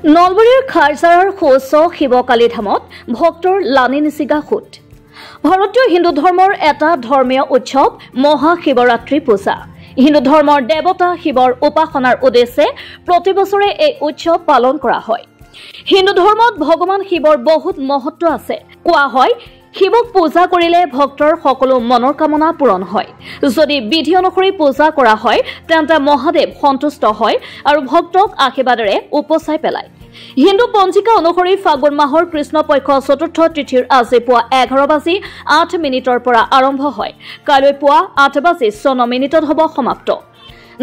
নলবাৰীৰ খাৰচাৰাৰ সৌচ শিৱকালী ধামত ভক্তৰ লানি নিচিগা সোঁত। ভাৰতীয় হিন্দু ধৰ্মৰ এটা ধৰ্মীয় উৎসৱ মহাশিৱৰাত্ৰি পূজা। হিন্দু ধৰ্মৰ দেৱতা শিৱৰ উপাসনাৰ উদ্দেশ্যে প্ৰতি বছৰে এই উৎসৱ পালন কৰা হয়। হিন্দু ধৰ্মত ভগৱান শিৱৰ বহুত মহত্ব আছে। কোৱা হয় শিৱক পূজা কৰিলে ভক্তৰ সকলো মনৰ কামনা পূৰণ হয়। যদি বিধি অনুসৰি পূজা কৰা হয় তেন্তে মহাদেৱ সন্তুষ্ট হয় আৰু ভক্তক আশীৰ্বাদেৰে উপচাই পেলায়। হিন্দু পঞ্জিকা অনুসৰি ফাগুন মাহৰ কৃষ্ণপক্ষ চতুৰ্থ তিথিৰ আজি পুৱা 11:08 পৰা আৰম্ভ হয়। কাইলৈ পুৱা 8:54 হ'ব সমাপ্ত।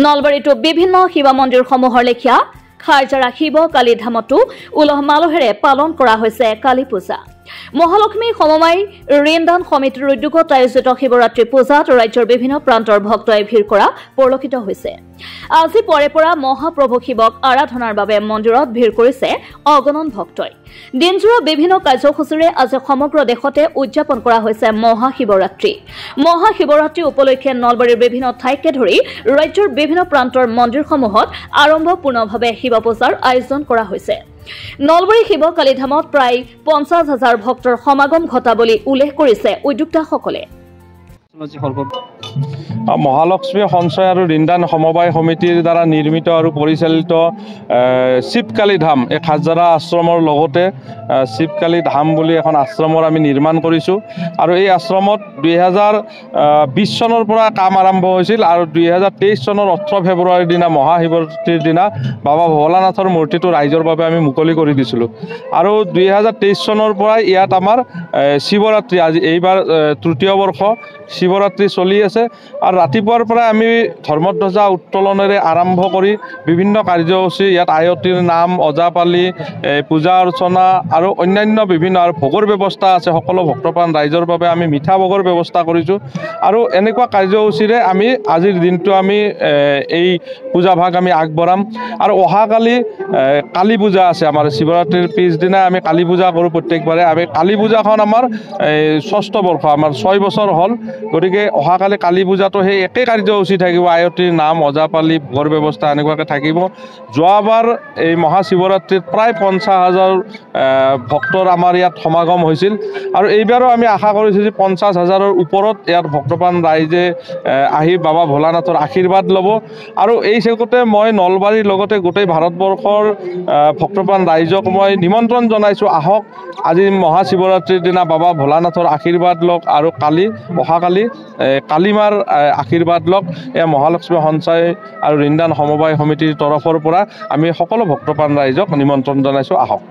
নলবাৰীতো বিভিন্ন শিৱ মন্দিৰসমূহৰ লেখীয়া খাৰজাৰা শিৱকালী ধামতো উলহ মালহেৰে পালন কৰা হৈছে কালী পূজা। মহালক্ষ্মী সমবায় ঋণদান সমিতিৰ উদ্যোগত আয়োজিত শিৱৰাত্ৰি পূজাত ৰাজ্যৰ বিভিন্ন প্ৰান্তৰ ভক্তই ভিৰ কৰা পৰিলক্ষিত হৈছে। আজি পুৱাৰে পৰা মহাপ্ৰভু শিৱক আৰাধনাৰ বাবে মন্দিৰত ভিৰ কৰিছে অগণন ভক্তই। দিনজোৰা বিভিন্ন কাৰ্যসূচীৰে আজি সমগ্ৰ দেশতে উদযাপন কৰা হৈছে মহাশিৱৰাত্ৰি। মহাশিৱৰাত্ৰি উপলক্ষে নলবাৰীৰ বিভিন্ন ঠাইকে ধৰি ৰাজ্যৰ বিভিন্ন প্ৰান্তৰ মন্দিৰসমূহত আৰম্ভপূৰ্ণভাৱে শিৱ পূজাৰ আয়োজন কৰা হৈছে। নলবাৰী শিৱকালী ধামত প্ৰায় 50,000 ভক্তৰ সমাগম ঘটা বুলি উল্লেখ কৰিছে উদ্যোক্তাসকলে। মহালক্ষ্মী সঞ্চয় আৰু ঋণদান সমবায় সমিতিৰ দ্বাৰা নিৰ্মিত আৰু পৰিচালিত শিৱকালী ধাম এই খাৰজাৰা আশ্ৰমৰ লগতে শিৱকালী ধাম বুলি এখন আশ্ৰমৰ আমি নিৰ্মাণ কৰিছোঁ। আৰু এই আশ্ৰমত 2020 চনৰ পৰা কাম আৰম্ভ হৈছিল আৰু 2023 চনৰ 18 ফেব্ৰুৱাৰীৰ দিনা মহাশিৱৰাত্ৰিৰ দিনা বাবা ভোলানাথৰ মূৰ্তিটো ৰাইজৰ বাবে আমি মুকলি কৰি দিছিলোঁ। আৰু 2023 চনৰ পৰাই ইয়াত আমাৰ শিৱৰাত্ৰি আজি এইবাৰ তৃতীয় বৰ্ষ শিৱৰাত্ৰি চলি আছে। আৰু ৰাতিপুৱাৰ পৰা আমি ধৰ্মধ্বজা উত্তোলনেৰে আৰম্ভ কৰি বিভিন্ন কাৰ্যসূচী ইয়াত আয়তীৰ নাম, ওজাপালি, পূজা অৰ্চনা আৰু অন্যান্য বিভিন্ন আৰু ভোগৰ ব্যৱস্থা আছে। সকলো ভক্তপ্ৰাণ ৰাইজৰ বাবে আমি মিঠা ভোগৰ ব্যৱস্থা কৰিছোঁ। আৰু এনেকুৱা কাৰ্যসূচীৰে আমি আজিৰ দিনটো আমি এই পূজাভাগ আমি আগবঢ়াম। আৰু অহাকালি কালী পূজা আছে আমাৰ শিৱৰাত্ৰিৰ পিছদিনা আমি কালী পূজা কৰোঁ প্ৰত্যেকবাৰে। আমি কালী পূজাখন আমাৰ 6ষ্ঠ বৰ্ষ, আমাৰ 6 বছৰ হ'ল। গতিকে অহাকালি কালী পূজাটো সেই একে কাৰ্যসূচী থাকিব। আয়তীৰ নাম, ওজাপালি, ভোগৰ ব্যৱস্থা এনেকুৱাকৈ থাকিব। যোৱাবাৰ এই মহাশিৱৰাত্ৰিত প্ৰায় 50,000 ভক্তৰ আমাৰ ইয়াত সমাগম হৈছিল। আৰু এইবাৰো আমি আশা কৰিছোঁ যে 50,000ৰ ওপৰত ইয়াত ভক্তপ্ৰাণ ৰাইজে আহি বাবা ভোলানাথৰ আশীৰ্বাদ ল'ব। আৰু এই চেগতে মই নলবাৰীৰ লগতে গোটেই ভাৰতবৰ্ষৰ ভক্তপ্ৰাণ ৰাইজক মই নিমন্ত্ৰণ জনাইছোঁ, আহক আজি মহাশিৱৰাত্ৰিৰ দিনা বাবা ভোলানাথৰ আশীৰ্বাদ লওক আৰু অহাকালি কালীমাৰ আশীৰ্বাদ লওক। এয়া মহালক্ষ্মী সঞ্চয় আৰু ঋণদান সমবায় সমিতিৰ তৰফৰ পৰা আমি সকলো ভক্তপ্ৰাণ ৰাইজক নিমন্ত্ৰণ জনাইছোঁ, আহক।